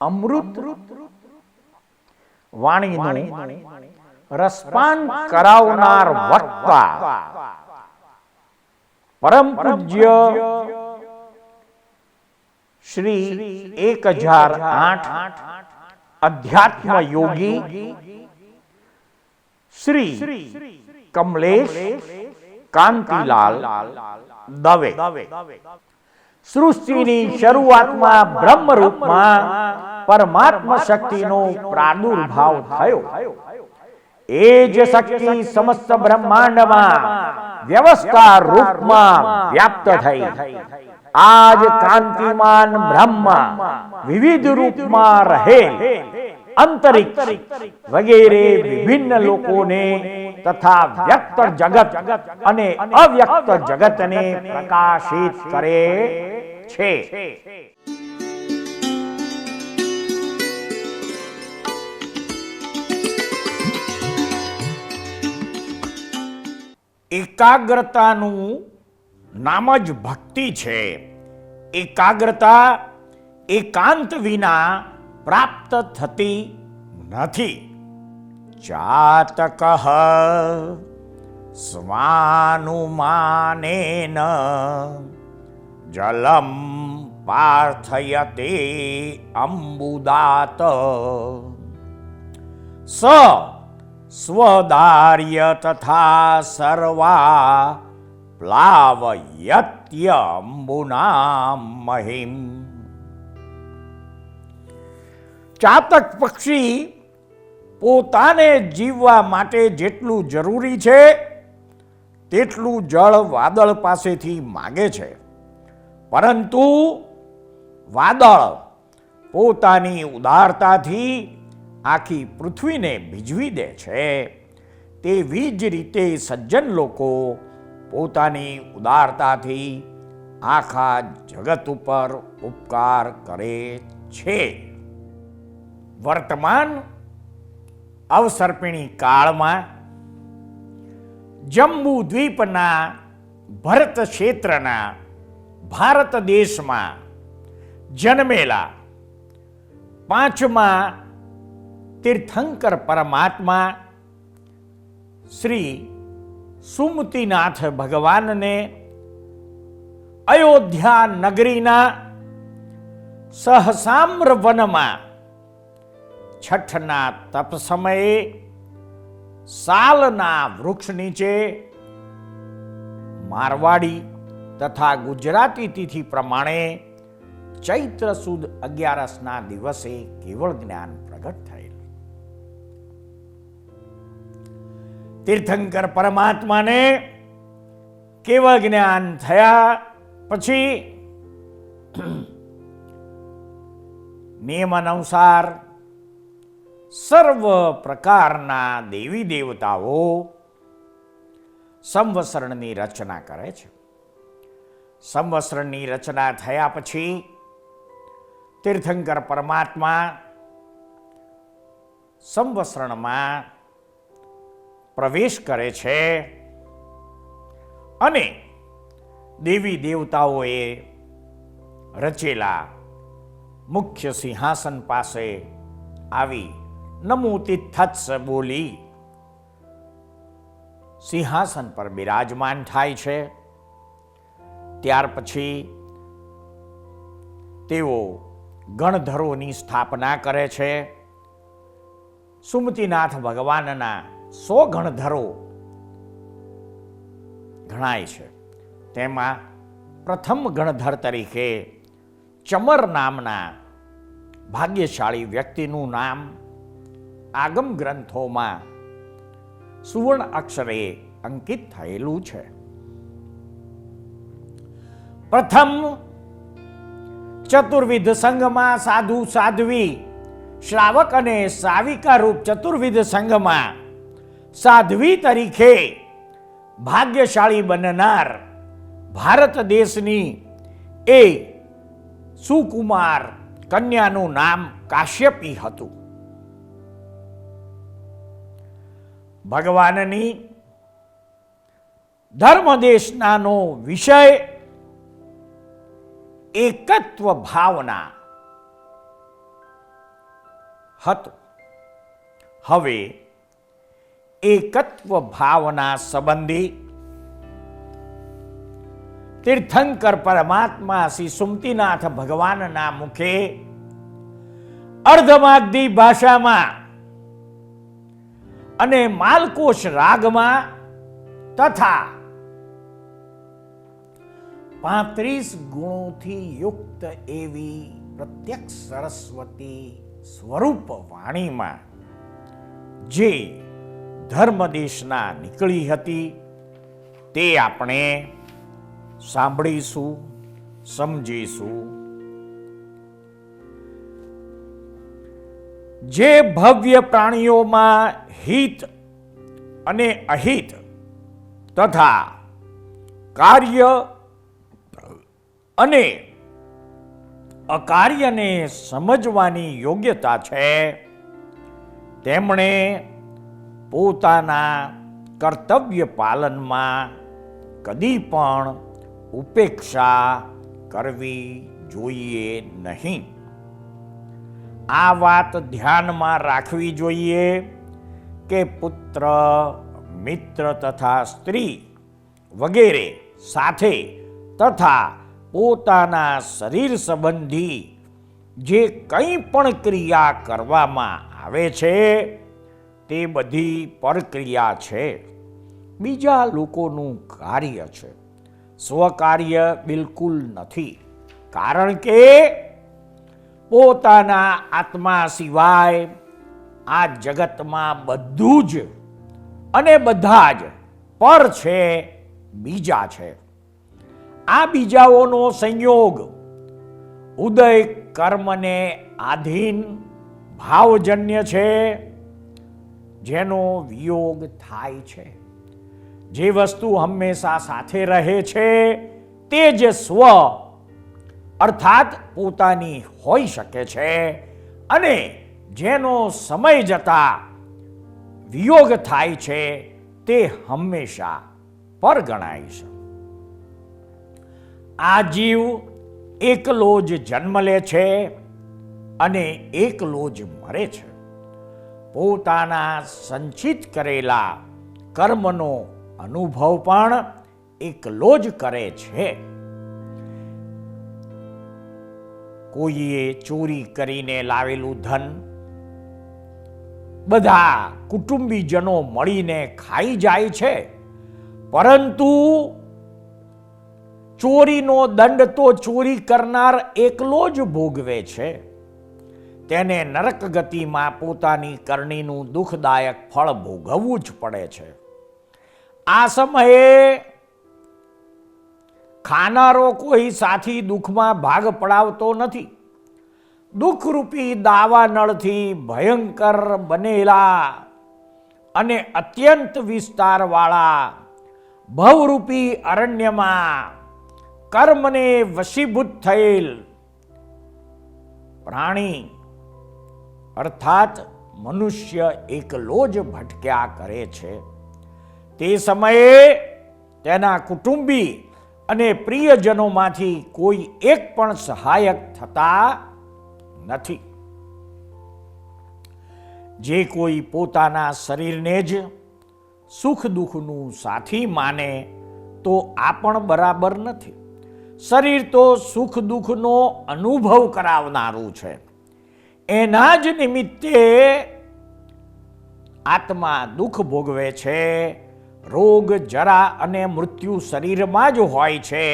અમૃત વાણીનું રસપાન કરાવનાર વક્તા પરમ પૂજ્ય શ્રી 1008 અધ્યાત્મ યોગી શ્રી કમલેશ કાંતિલાલ દવે સૃષ્ટિની શરૂઆતમાં બ્રહ્મરૂપમાં પરમાત્મા શક્તિનો પ્રાદુર્ભાવ થયો. એ જ શક્તિ સમસ્ત બ્રહ્માંડમાં વ્યવસ્થા રૂપમાં વ્યાપ્ત થઈ. આજ કાંતિમાન બ્રહ્મ વિવિધ રૂપમાં રહે અંતરિક્ષ વગેરે વિભિન્ન લોકોને તથા વ્યક્ત જગત અને અવ્યક્ત જગતને પ્રકાશિત કરે છે. એકાગ્રતાનું નામ જ ભક્તિ છે. એકાગ્રતા એકાંત વિના પ્રાપ્ત થતી નથી. ચાતક સ્વાનુમાનેન જલમ પાર્થયતે અંબુદાત સ્વદાર્ય તથા સર્વા પ્લાવયત્યંબુના મહિમ. ચાતક પક્ષી પોતાને જીવવા માટે જેટલું જરૂરી છે તેટલું જળ વાદળ પાસેથી માગે છે, પરંતુ વાદળ પોતાની ઉદારતાથી આખી પૃથ્વીને ભીંજવી દે છે. તેવી જ રીતે સજ્જન લોકો પોતાની ઉદારતાથી આખા જગત ઉપર ઉપકાર કરે છે. વર્તમાન અવસર્પિણી કાળમાં જંબુ દ્વીપના ભરત ક્ષેત્રના ભારત દેશમાં જન્મેલા પાંચમા તીર્થંકર પરમાત્મા શ્રી સુમતિનાથ ભગવાનને અયોધ્યા નગરીના સહસામ્ર વનમાં છઠના તપ સમયે સાલના વૃક્ષ નીચે મારવાડી તથા ગુજરાતી તિથિ પ્રમાણે ચૈત્ર સુદ 11ના દિવસે કેવળ જ્ઞાન પ્રગટ થયેલ. તીર્થંકર પરમાત્માને કેવળ જ્ઞાન થયા પછી નિયમ અનુસાર સર્વ પ્રકારના દેવી દેવતાઓ સંવત્સરણની રચના કરે છે. સંવત્સરણની રચના થયા પછી તીર્થંકર પરમાત્મા સંવત્સરણમાં પ્રવેશ કરે છે અને દેવી દેવતાઓએ રચેલા મુખ્ય સિંહાસન પાસે આવી નમો તિથ્થત્સ બોલી સિંહાસન પર બિરાજમાન થાય છે. ત્યાર પછી તેઓ ગણધરોની સ્થાપના કરે છે. સુમતિનાથ ભગવાનના 100 ગણધરો ગણાય છે. તેમાં પ્રથમ ગણધર તરીકે ચમર નામના ભાગ્યશાળી વ્યક્તિનું નામ આગમ ગ્રંથોમાં સુવર્ણ અક્ષરે અંકિત થયેલું છે. પ્રથમ ચતુર્વિધ સંઘમાં સાધુ સાધ્વી શ્રાવક અને સાવિકા રૂપ ચતુર્વિધ સંઘમાં સાધ્વી તરીકે ભાગ્યશાળી બનનાર ભારત દેશની એ સુકુમાર કન્યાનું નામ કાશ્યપી હતું. ભગવાનની ધર્મદેશનાનો વિષય એકત્વ ભાવના હતું. હવે એકત્વ ભાવના સંબંધી તીર્થંકર પરમાત્મા શ્રી સુમતીનાથ ભગવાનના મુખે અર્ધમાગધી ભાષામાં અને માલકોશ રાગમાં તથા 35 ગુણોથી યુક્ત એવી પ્રત્યક્ષ સરસ્વતી સ્વરૂપ વાણીમાં જે ધર્મદેશના નીકળી હતી તે આપણે સાંભળીશું, સમજીશું. જે ભવ્ય પ્રાણીઓમાં હિત અને અહિત તથા કાર્ય અને અકાર્યને સમજવાની યોગ્યતા છે, તેમણે પોતાના કર્તવ્ય પાલનમાં કદી પણ ઉપેક્ષા કરવી જોઈએ નહીં. આ વાત ધ્યાનમાં રાખવી જોઈએ કે પુત્ર, મિત્ર તથા સ્ત્રી વગેરે સાથે તથા પોતાના શરીર સંબંધી જે કંઈ પણ ક્રિયા કરવામાં આવે છે તે બધી પરક્રિયા છે, બીજા લોકોનું કાર્ય છે, સ્વકાર્ય બિલકુલ નથી. કારણ કે પોતાના આત્મા સિવાય આ જગતમાં બધું જ અને બધા જ પર છે, બીજા છે. આ બીજાઓનો સંયોગ ઉદય કર્મને આધીન ભાવજન્ય છે, જેનો વિયોગ થાય છે. જે વસ્તુ હંમેશા સાથે રહે છે તે જ સ્વ અર્થાત પોતાની હોઈ શકે છે, અને જેનો સમય જતા વિયોગ થાય છે તે હંમેશા પર ગણાય છે. આ જીવ એકલો જ જન્મ લે છે અને એકલો જ મરે છે. પોતાના સંચિત કરેલા કર્મનો અનુભવ પણ એકલો જ કરે છે. કોઈએ ચોરી કરીને લાવેલું ધન બધા કુટુંબીજનો મળીને ખાઈ જાય છે, પરંતુ ચોરીનો દંડ તો ચોરી કરનાર એકલો જ ભોગવે છે. તેને નરક ગતિમાં પોતાની કરણીનું દુઃખદાયક ફળ ભોગવવું જ પડે છે. આ સમયે ખાનારો કોઈ સાથી દુઃખમાં ભાગ પડાવતો નથી. દુઃખરૂપી દાવાનળથી ભયંકર બનેલા અને અત્યંત વિસ્તારવાળા ભવરૂપી અરણ્યમાં કર્મને વશીભૂત થયેલ પ્રાણી અર્થાત મનુષ્ય એકલો જ ભટક્યા કરે છે. તે સમયે તેના કુટુંબી અને પ્રિયજનોમાંથી કોઈ એક પણ સહાયક થતા નથી. જે કોઈ પોતાના શરીરને જ સુખ દુઃખનું સાથી માને તો આ પણ બરાબર નથી. શરીર તો સુખ દુઃખનો અનુભવ કરાવનારું છે. એના જ નિમિત્તે આત્મા દુઃખ ભોગવે છે. રોગ, જરા અને મૃત્યુ શરીરમાં જ હોય છે.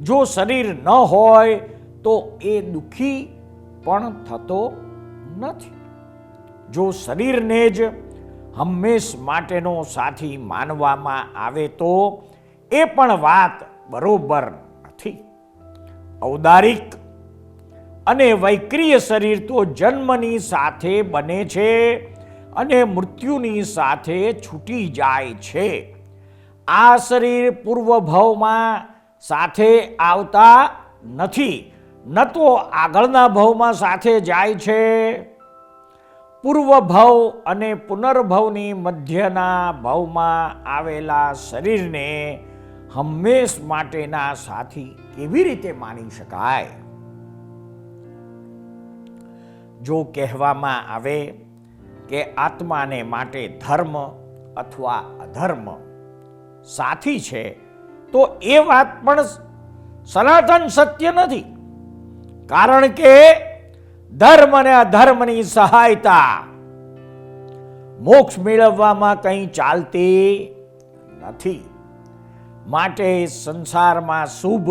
જો શરીર ન હોય તો એ દુઃખી પણ થતો નથી. જો શરીરને જ હંમેશ માટેનો સાથી માનવામાં આવે તો એ પણ વાત બરોબર નથી. ઔદારિક અને વૈક્રિય શરીર તો જન્મની સાથે બને છે અને મૃત્યુની સાથે છૂટી જાય છે. આ શરીર પૂર્વભવમાં સાથે આવતા નથી, ન તો આગળના ભવમાં સાથે જાય છે. પૂર્વભવ અને પુનર્ભવની મધ્યના ભવમાં આવેલા શરીરને હંમેશ માટેના સાથી કેવી રીતે માની શકાય? જો કહેવામાં આવે કે આત્માને માટે ધર્મ અથવા અધર્મ સાથી છે, તો એ વાત પણ સનાતન સત્ય નથી. કારણ કે ધર્મ અને અધર્મની સહાયતા મોક્ષ મેળવવામાં કંઈ ચાલતી નથી. માટે સંસારમાં શુભ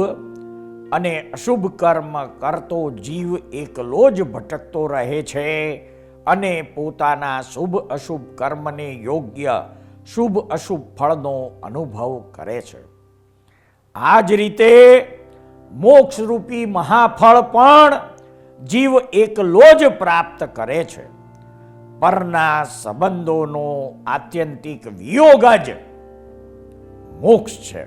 અને અશુભ કર્મ કરતો જીવ એકલો જ ભટકતો રહે છે અને પોતાના શુભ અશુભ કર્મને યોગ્ય શુભ અશુભ ફળનો અનુભવ કરે છે. આ જ રીતે મોક્ષરૂપી મહાફળ પણ જીવ એકલો જ પ્રાપ્ત કરે છે. પરના સંબંધોનો આત્યંતિક વિયોગ જ મોક્ષ છે.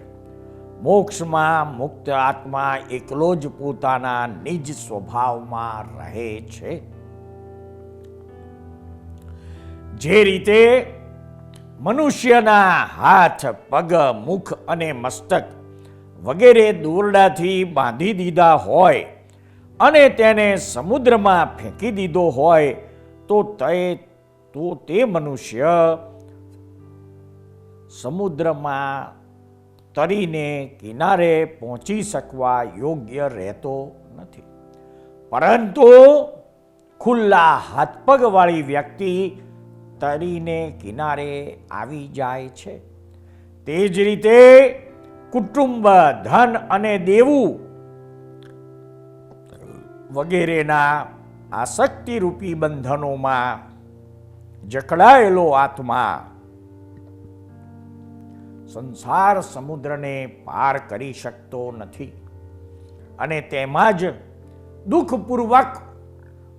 મોક્ષમાં મુક્ત આત્મા એકલો જ પોતાના નિજ સ્વભાવમાં રહે છે. જે રીતે મનુષ્યના હાથ, પગ, મુખ અને મસ્તક વગેરે દોરડાથી બાંધી દીધા હોય અને તેને સમુદ્રમાં ફેંકી દીધો હોય તો તે મનુષ્ય સમુદ્રમાં તરીને કિનારે પહોંચી શકવા યોગ્ય રહેતો નથી. પરંતુ ખુલ્લા હાથપગવાળી વ્યક્તિ તરીને કિનારે આવી જાય છે. તે જ રીતે કુટુંબ, ધન અને દેવું વગેરેના આસક્તિરૂપી બંધનોમાં જકડાયેલો આત્મા સંસાર સમુદ્રને પાર કરી શકતો નથી અને તેમાં જ દુઃખપૂર્વક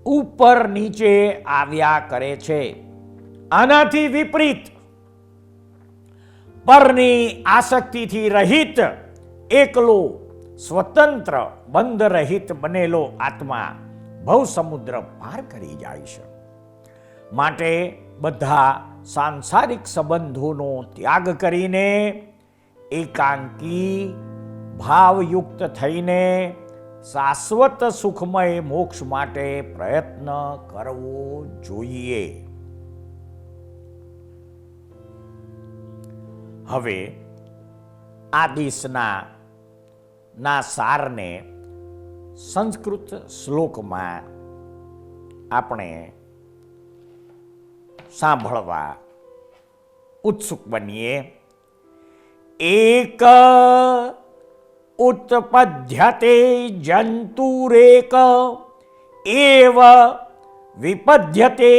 ઉપર નીચે આવ્યા કરે છે. આનાથી વિપરીત પરની આસક્તિથી રહિત, એકલો, સ્વતંત્ર, બંધ રહિત બનેલો આત્મા ભવસમુદ્ર પાર કરી જાય છે. માટે બધા સાંસારિક સંબંધોનો ત્યાગ કરીને એકાંકી ભાવયુક્ત થઈને શાશ્વત સુખમય મોક્ષ માટે પ્રયત્ન કરવો જોઈએ. હવે આદેશના સારને સંસ્કૃત શ્લોકમાં આપણે સાંભળવા ઉત્સુક બનીએ. એક ઉત્પદ્યતે જંતુરેક એવ વિપદ્યતે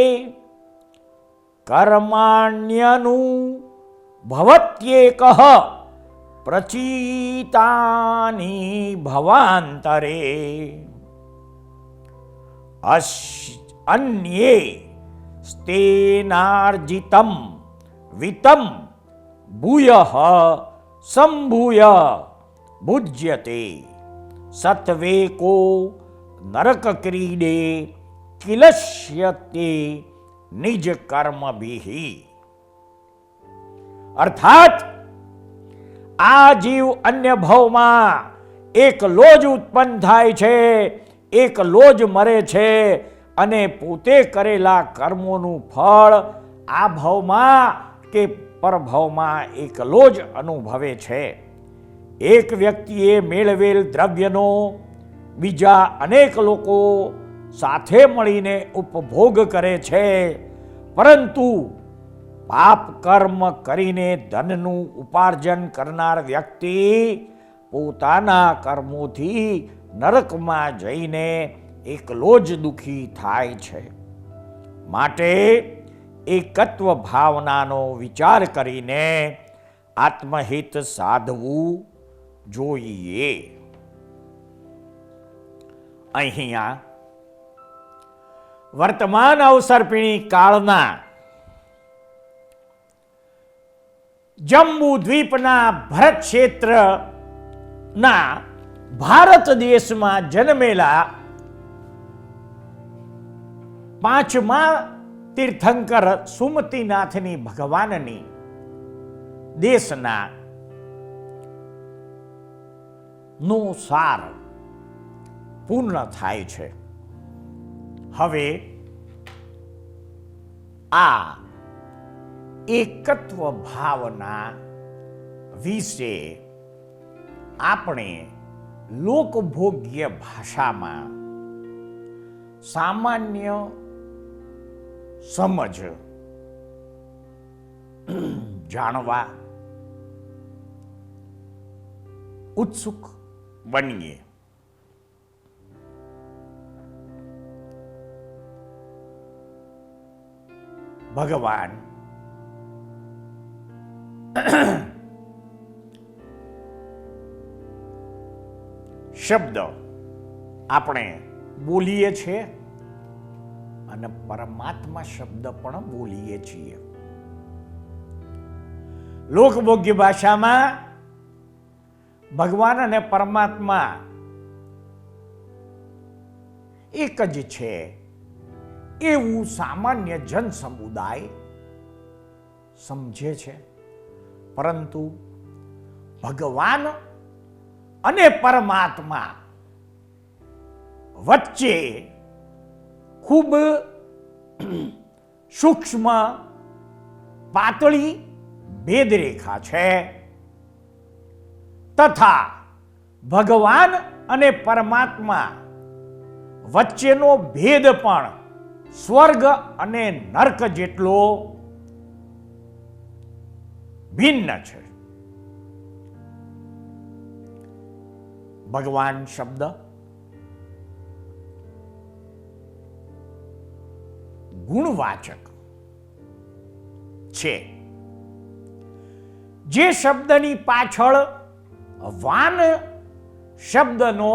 કર્માણ્યનું ભવત્યેકઃ પ્રચિતાની ભવાંતરે અન્યે સ્તેનાર્જિતમ વિતમ ભૂયઃ સંભૂય ભુજ્યતે સત્વેકો નરક ક્રીડે કિલશ્યતે નિજ કર્મભિઃ. અર્થાત આ જીવ અન્ય ભાવમાં એકલો જ ઉત્પન્ન થાય છે, એકલો જ મરે છે અને પોતે કરેલા કર્મોનું ફળ આ ભાવમાં કે પરભાવમાં એકલો જ અનુભવે છે. એક વ્યક્તિએ મેળવેલ દ્રવ્યનો બીજા અનેક લોકો સાથે મળીને ઉપભોગ કરે છે, પરંતુ પાપ કર્મ કરીને ધનનું ઉપાર્જન કરનાર વ્યક્તિ પોતાના કર્મોથી નરકમાં જઈને એકલો જ દુઃખી થાય છે. માટે એકત્વ ભાવનાનો વિચાર કરીને આત્મહિત સાધવું જોઈએ. અહીંયા વર્તમાન અવસર્પિણી કાળના જમ્બુ દ્વીપના ભરત ક્ષેત્રના ભારત દેશમાં જન્મેલા પાંચમા તીર્થંકર સુમતિનાથની ભગવાનની દેશના નો સાર પૂર્ણ થાય છે. હવે આ એકત્વ ભાવના વિશે આપણે લોકભોગ્ય ભાષામાં સામાન્ય સમજ જાણવા ઉત્સુક બનીએ. ભગવાન શબ્દ આપણે બોલીએ છીએ અને પરમાત્મા શબ્દ પણ બોલીએ છીએ. લોકભોગ્ય ભાષામાં ભગવાન અને પરમાત્મા એક જ છે એવું સામાન્ય જન સમુદાય સમજે છે, પરંતુ ભગવાન અને પરમાત્મા વચ્ચે ખૂબ સૂક્ષ્મ પાતળી ભેદરેખા છે, તથા ભગવાન અને પરમાત્મા વચ્ચેનો ભેદ પણ સ્વર્ગ અને નર્ક જેટલો ભિન્ન છે. ભગવાન શબ્દ ગુણવાચક છે. જે શબ્દની પાછળ વાન શબ્દનો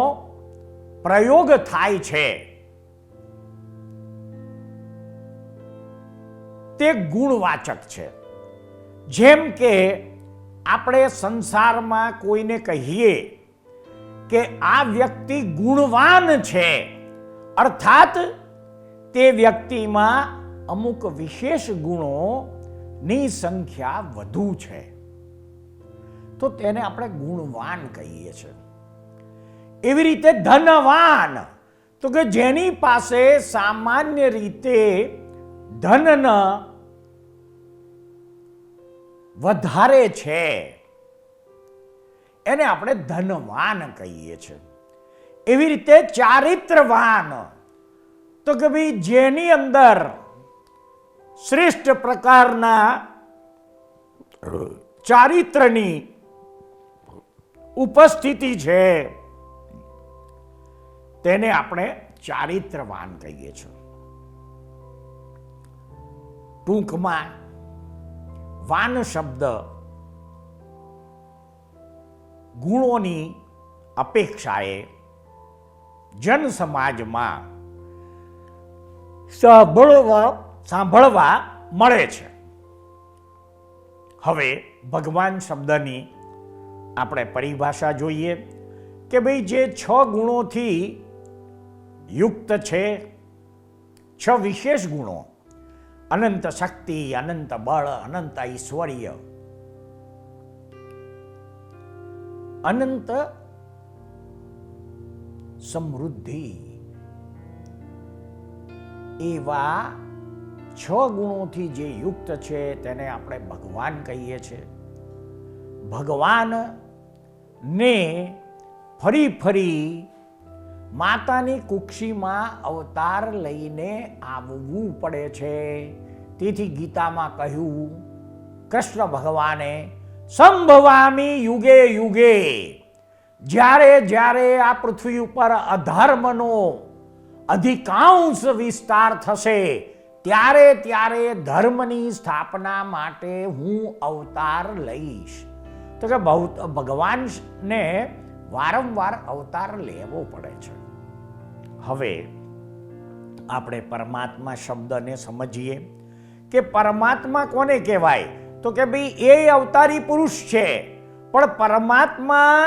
પ્રયોગ થાય છે તે ગુણવાચક છે. જેમ કે આપણે સંસારમાં કોઈને કહીએ કે આ વ્યક્તિ ગુણવાન છે, અર્થાત તે વ્યક્તિમાં અમુક વિશેષ ગુણોની સંખ્યા વધુ છે, તો તેને આપણે ગુણવાન કહીએ છીએ. એવી રીતે ધનવાન, તો કે જેની પાસે સામાન્ય રીતે ધન વધારે છે એને આપણે ધનવાન કહીએ છીએ. એવી રીતે ચારિત્રવાન, તો કે ભાઈ જેની અંદર શ્રેષ્ઠ પ્રકારના ચારિત્રની ઉપસ્થિતિ છે તેને આપણે ચારિત્રવાન કહીએ છીએ. ટૂંકમાં વાન શબ્દ ગુણોની અપેક્ષાએ જન સમાજમાં સાંભળવા મળે છે. હવે ભગવાન શબ્દની આપણે પરિભાષા જોઈએ કે ભાઈ જે 6 ગુણોથી યુક્ત છે, 6 વિશેષ ગુણો, અનંત શક્તિ, અનંત બળ, અનંત ઐશ્વર્ય, અનંત સમૃદ્ધિ, એવા 6 ગુણોથી જે યુક્ત છે તેને આપણે ભગવાન કહીએ છીએ. ભગવાનને ફરી ફરી માતાની કુક્ષીમાં અવતાર લઈને આવવું પડે છે. તેથી ગીતામાં કહ્યું કૃષ્ણ ભગવાને સંભવામી યુગે યુગે, જ્યારે જ્યારે આ પૃથ્વી ઉપર અધર્મનો અધિકાંશ વિસ્તાર થશે ત્યારે ત્યારે ધર્મની સ્થાપના માટે હું અવતાર લઈશ. તો કે ભગવાનને વારંવાર અવતાર લેવો પડે છે. હવે આપણે પરમાત્મા શબ્દને સમજીએ કે પરમાત્મા કોને કહેવાય, તો કે ભાઈ એ અવતારી પુરુષ છે, પણ પરમાત્મા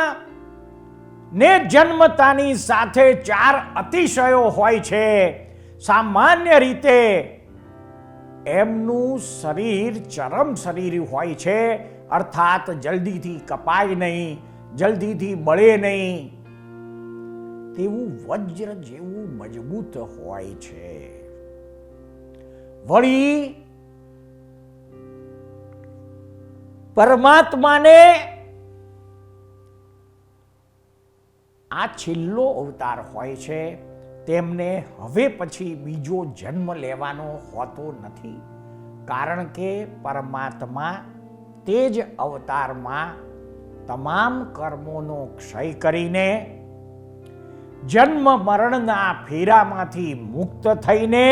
ને જન્મતાની સાથે 4 અતિશયો હોય છે. સામાન્ય રીતે એમનું શરીર ચરમ શરીર હોય છે, અર્થાત જલ્દીથી કપાય નહીં, જલ્દીથી બળે નહીં, તેવું વજ્ર જેવું મજબૂત હોય છે. વળી પરમાત્માને આ છેલ્લો અવતાર હોય છે, તેમને હવે પછી બીજો જન્મ લેવાનો હોતો નથી. કારણ કે પરમાત્મા તે જ અવતારમાં તમામ કર્મોનો ક્ષય કરીને જન્મ મરણના ફેરામાંથી મુક્ત થઈને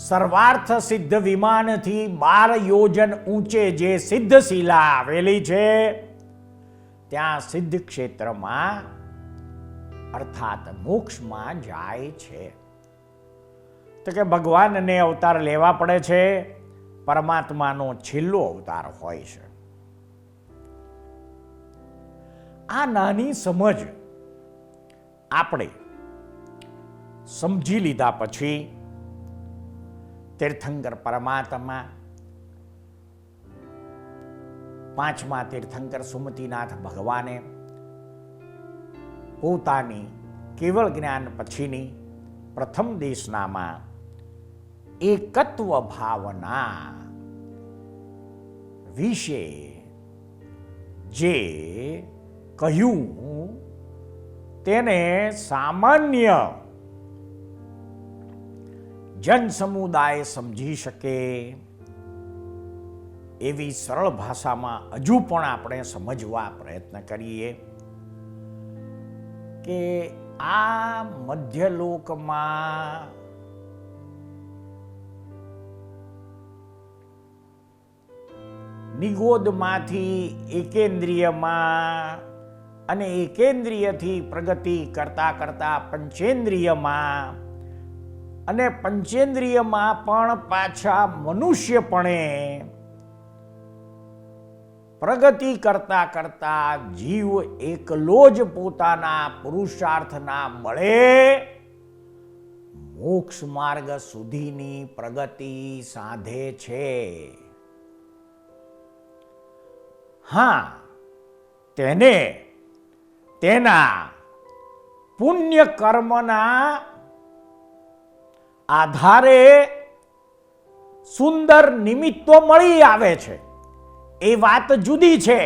સર્વાર્થ સિદ્ધ વિમાનથી 12 યોજન ઊંચે જે સિદ્ધશિલા આવેલી છે, ત્યાં સિદ્ધ ક્ષેત્રમાં અર્થાત મોક્ષમાં જાય છે. તો કે ભગવાનને અવતાર લેવા પડે છે, પરમાત્માનો છેલ્લો અવતાર હોય છે. આ નાની સમજ આપણે સમજી લીધા પછી તીર્થંકર પરમાત્મા, પાંચમા તીર્થંકર સુમતિનાથ ભગવાને પોતાની કેવળ જ્ઞાન પછીની પ્રથમ દેશનામાં એકત્વ ભાવના વિશે જે કહ્યું તેને સામાન્ય જન સમુદાય સમજી શકે એવી સરળ ભાષામાં હજુ પણ આપણે સમજવા પ્રયત્ન કરીએ કે આ મધ્યલોકમાં નિગોદમાંથી એકેન્દ્રિયમાં અને એકેન્દ્રિયથી પ્રગતિ કરતા કરતા પંચેન્દ્રિયમાં અને પંચેન્દ્રિયમાં પણ પાછા મનુષ્યપણે પ્રગતિ કરતા કરતા જીવ એકલો જ પોતાના પુરુષાર્થના બળે મોક્ષ માર્ગ સુધીની પ્રગતિ સાધે છે. હા, તેને તેના પુણ્ય કર્મના આધારે સુંદર નિમિત્તો મળી આવે છે, એ વાત જુદી છે.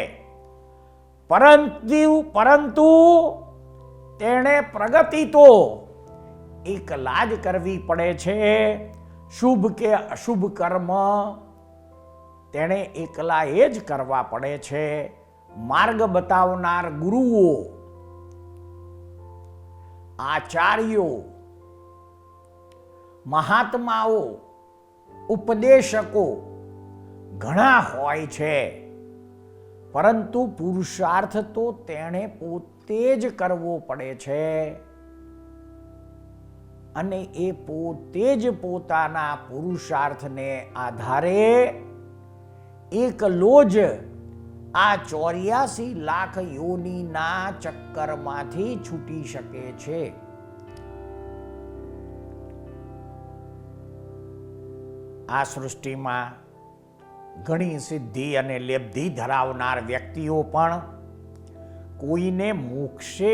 પરંતુ તેણે પ્રગતિ તો એકલા જ કરવી પડે છે. શુભ કે અશુભ કર્મ તેણે એકલા એ જ કરવા પડે છે. માર્ગ બતાવનાર ગુરુઓ, આચાર્યો, મહાત્માઓ, ઉપદેશકો ઘણા હોય છે, પરંતુ પુરુષાર્થ તો તેણે પોતે જ કરવો પડે છે. અને એ પોતે જ પોતાના પુરુષાર્થને આધારે એકલો જ આ 84 લાખ યોનિના ચક્કરમાંથી છૂટી શકે છે. આ સૃષ્ટિમાં ઘણી સિદ્ધિ અને લબ્ધિ ધરાવનાર વ્યક્તિઓ પણ કોઈને મોક્ષે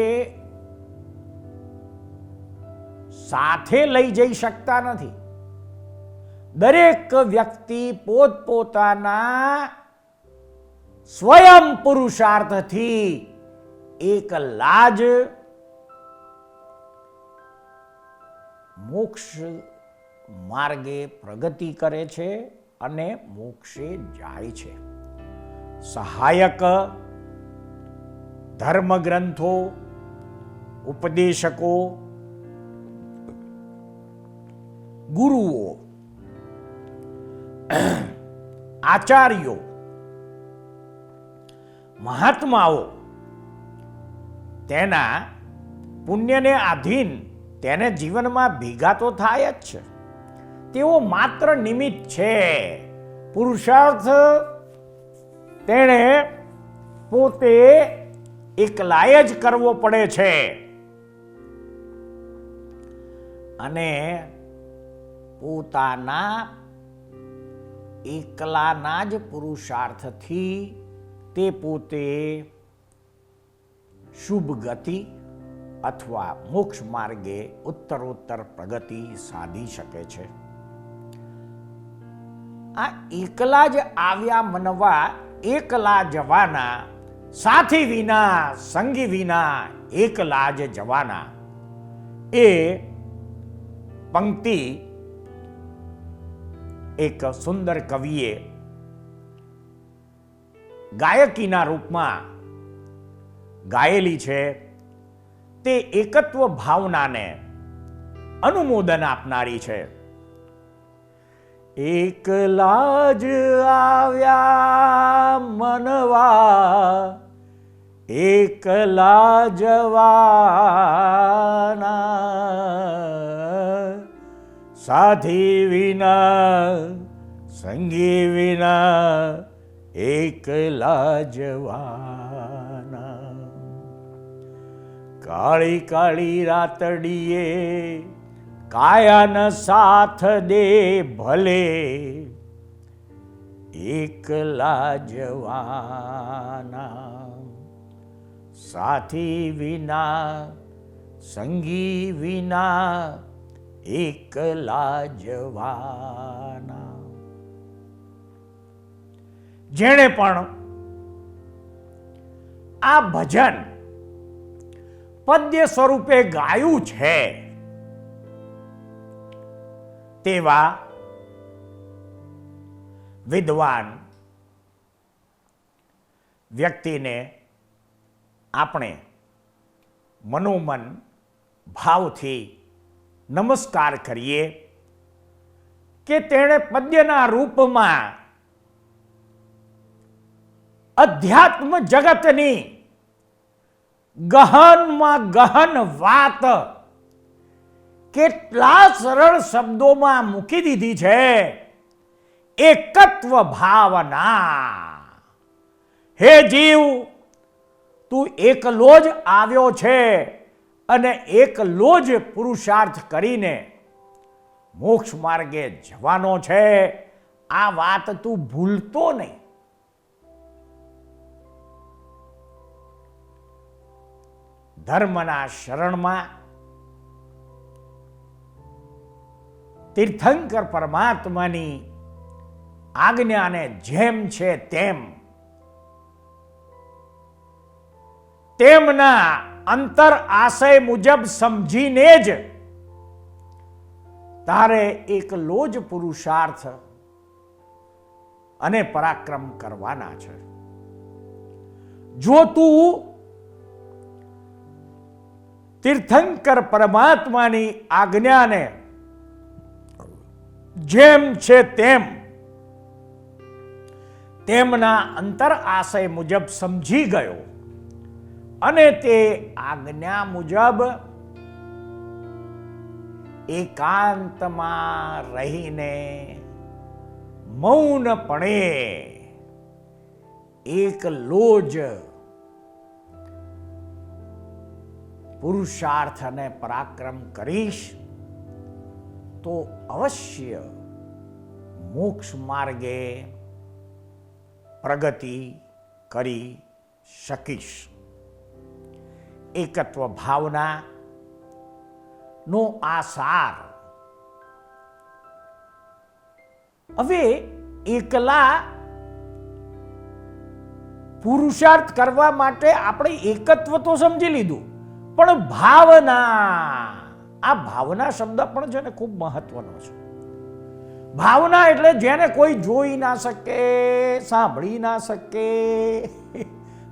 સાથે લઈ જઈ શકતા નથી. દરેક વ્યક્તિ પોતપોતાના સ્વયં પુરુષાર્થથી એકલા જ મોક્ષ માર્ગે પ્રગતિ કરે છે અને મોક્ષે જાય છે. સહાયક ધર્મગ્રંથો, ઉપદેશકો, ગુરુઓ, આચાર્યો, મહાત્માઓ તેના પુણ્યને આધીન તેને જીવનમાં ભેગા તો થાય જ છે. તેઓ માત્ર નિમિત્ત છે. પુરુષાર્થ તેણે પોતે એકલાએ જ કરવો પડે છે. અને પોતાના એકલાના જ પુરુષાર્થથી તે પોતે શુભ ગતિ અથવા મોક્ષ માર્ગે ઉત્તરોત્તર પ્રગતિ સાધી શકે છે. આ એકલા જ આવ્યા મનવા એકલા જવાના, સાથી વિના સંગી વિના એકલા જ જવાના, એ પંક્તિ એક સુંદર કવિએ ગાયકીના રૂપમાં ગાયેલી છે. તે એકત્વ ભાવનાને અનુમોદન આપનારી છે. એકલા જ આવ્યા મનવા એકલા જવાના, સાથી વિના સંગી વિના એકલા જવાના. કાળી કાળી રાતડીએ કાયાનો સાથ દે ભલે એકલા જવાના, સાથી વિના સંગી વિના એકલા જવાના. જેણે પણ આ ભજન પદ્ય સ્વરૂપે ગાયું છે તેવા વિદ્વાન વ્યક્તિને આપણે મનોમન ભાવથી નમસ્કાર કરીએ કે તેણે પદ્યના રૂપમાં અધ્યાત્મ જગતની ગહનમાં ગહન વાત કેટલા સરળ શબ્દોમાં મૂકી દીધી છે. એકત્વ ભાવના. હે જીવ, તું એકલો જ આવ્યો છે અને એકલો જ પુરુષાર્થ કરીને મોક્ષ માર્ગે જવાનો છે. આ વાત તું ભૂલતો નહીં. ધર્મના શરણમાં તીર્થંકર પરમાત્માની આજ્ઞાને જેમ છે તેમ તેમના અંતર આશય મુજબ સમજીને જ તારે એકલો જ પુરુષાર્થ અને પરાક્રમ કરવાના છે. જો તું તીર્થંકર પરમાત્માની આજ્ઞાને જેમ છે તેમ તેમના અંતર આશય મુજબ સમજી ગયો અને તે આજ્ઞા મુજબ એકાંતમાં રહીને મૌનપણે એકલો જ પુરુષાર્થ અને પરાક્રમ કરીશ તો અવશ્ય મોક્ષ માર્ગે પ્રગતિ કરી શકીશ. એકત્વ ભાવના નો આસાર. હવે એકલા પુરુષાર્થ કરવા માટે આપણે એકત્વ તો સમજી લીધું, પણ ભાવના, આ ભાવના શબ્દ પણ છે ને ખૂબ મહત્વનો છે. ભાવના એટલે જેને કોઈ જોઈ ના શકે, સાંભળી ના શકે,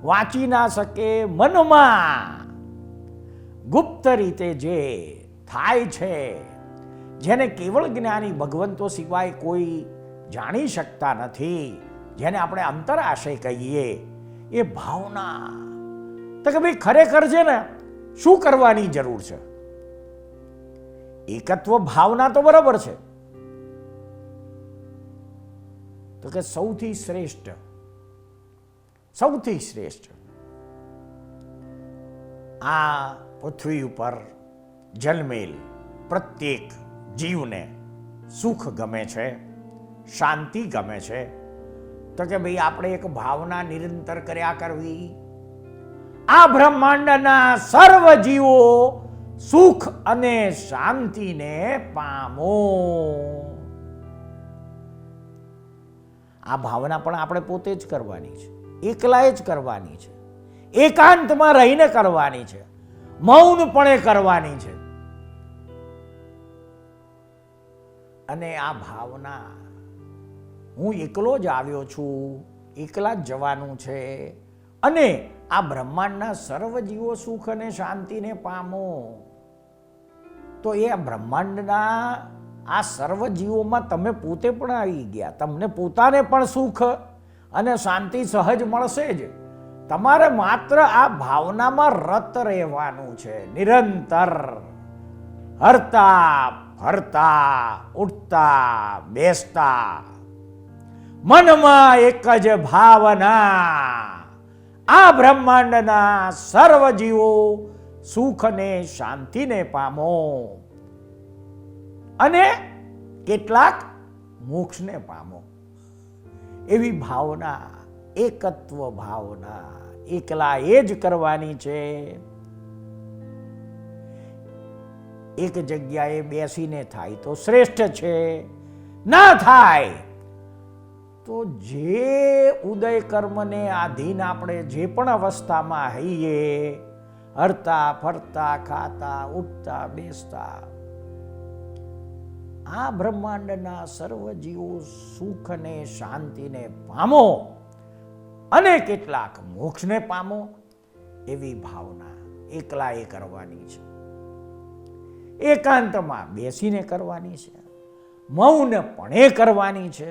વાંચી ના શકે, મનમાં ગુપ્ત રીતે જે થાય છે, જેને કેવળ જ્ઞાની ભગવંતો સિવાય કોઈ જાણી શકતા નથી, જેને આપણે અંતરાશય કહીએ, એ ભાવના. તો કે ભાઈ ખરેખર છે ને શું કરવાની જરૂર છે? એકત્વ ભાવના તો બરાબર છે, તો કે સૌથી શ્રેષ્ઠ આ પૃથ્વી ઉપર જન્મેલ પ્રત્યેક જીવને સુખ ગમે છે, શાંતિ ગમે છે. તો કે ભાઈ આપણે એક ભાવના નિરંતર કર્યા કરવી. આ બ્રહ્માંડના સર્વ જીવો સુખ અને શાંતિને પામો. આ ભાવના પણ આપણે પોતે જ કરવાની છે, એકલાએ જ કરવાની છે, એકાંતમાં રહીને કરવાની છે, મૌનપણે કરવાની છે. અને આ ભાવના હું એકલો જ આવ્યો છું, એકલા જ જવાનું છે, અને આ બ્રહ્માંડના સર્વ જીવો સુખ અને શાંતિને પામો. તો એ બ્રહ્માંડના આ સર્વ જીવોમાં તમે પોતે પણ આવી ગયા, તમને પોતાને પણ સુખ અને શાંતિ સહજ મળશે જ. તમારે માત્ર આ ભાવનામાં રત રહેવાનું છે, નિરંતર હરતા ફરતા ઉઠતા બેસતા મનમાં એક જ ભાવના, આ બ્રહ્માંડના સર્વ જીવો સુખ અને શાંતિને પામો અને કેટલાક મોક્ષને પામો. એવી ભાવના, એકત્વ ભાવના એકલા એ જ કરવાની છે. એક જગ્યાએ બેસીને થાય તો શ્રેષ્ઠ છે, ના થાય તો જે ઉદય કર્મને આધીન આપણે જે પણ અવસ્થામાં હઈએ, હરતા ફરતા ખાતા ઉઠતા બેસતા, આ બ્રહ્માંડના સર્વ જીવો સુખ અને શાંતિને પામો અને કેટલાક મોક્ષને પામો. એવી ભાવના એકલા એ કરવાની છે, એકાંતમાં બેસીને કરવાની છે, મૌનપણે કરવાની છે.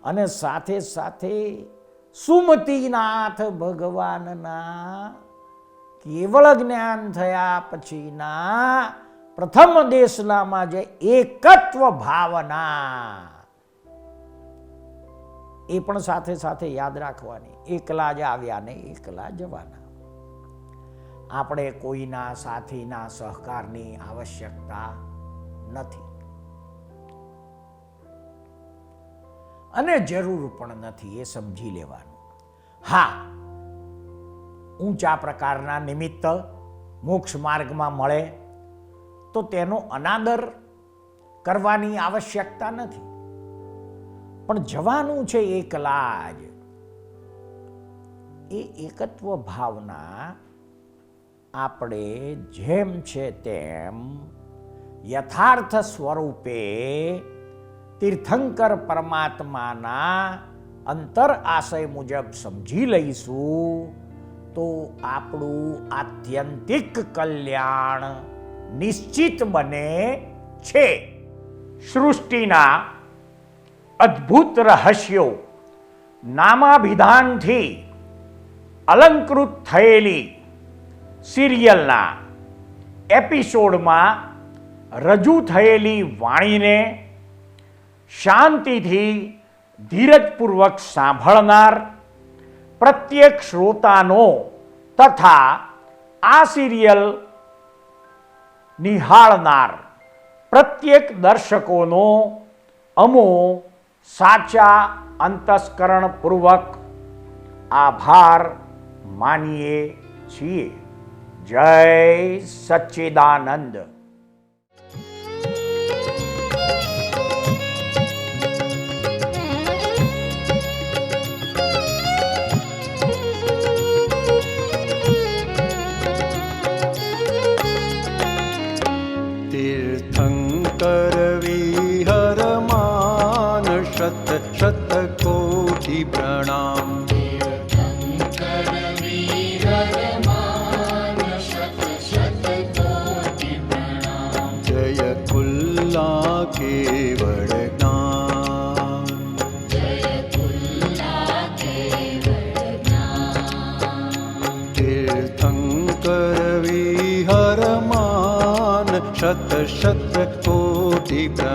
અને સાથે સાથે સુમતિનાથ ભગવાનના કેવળ જ્ઞાન થયા પછીના પ્રથમ દેશનામાં જે એકત્વ ભાવના, એ પણ સાથે સાથે યાદ રાખવાની. એકલા જ આવ્યા ને એકલા જવાના. આપણે કોઈના સાથીના સહકારની આવશ્યકતા નથી અને જરૂર પણ નથી, એ સમજી લેવાનું. હા, ઊંચા પ્રકારના નિમિત્ત મોક્ષ માર્ગમાં મળે તો તેનો અનાદર કરવાની આવશ્યકતા નથી, પણ જવાનું છે એકલા જ. એ એકત્વ ભાવના આપણે જેમ છે તેમ યથાર્થ સ્વરૂપે તીર્થંકર પરમાત્માના અંતર આશય મુજબ સમજી લઈશું તો આપણું આત્યંતિક કલ્યાણ નિશ્ચિત બને છે. સૃષ્ટિના અદ્ભુત રહસ્યો નામાભિધાનથી અલંકૃત થયેલી સિરિયલના એપિસોડમાં રજૂ થયેલી વાણીને શાંતિથી ધીરજપૂર્વક સાંભળનાર પ્રત્યેક શ્રોતાનો તથા આ સિરિયલ નિહાળનાર પ્રત્યેક દર્શકોનો અમો સાચા અંતસ્કરણપૂર્વક આભાર માનીએ છીએ. જય સચ્ચિદાનંદ. तीर्थंकर विहरमान शत शत कोटि प्रणाम. जय खुल्ला केवल ज्ञान. तीर्थंकर विहरमान शत शत कोटि प्रणाम.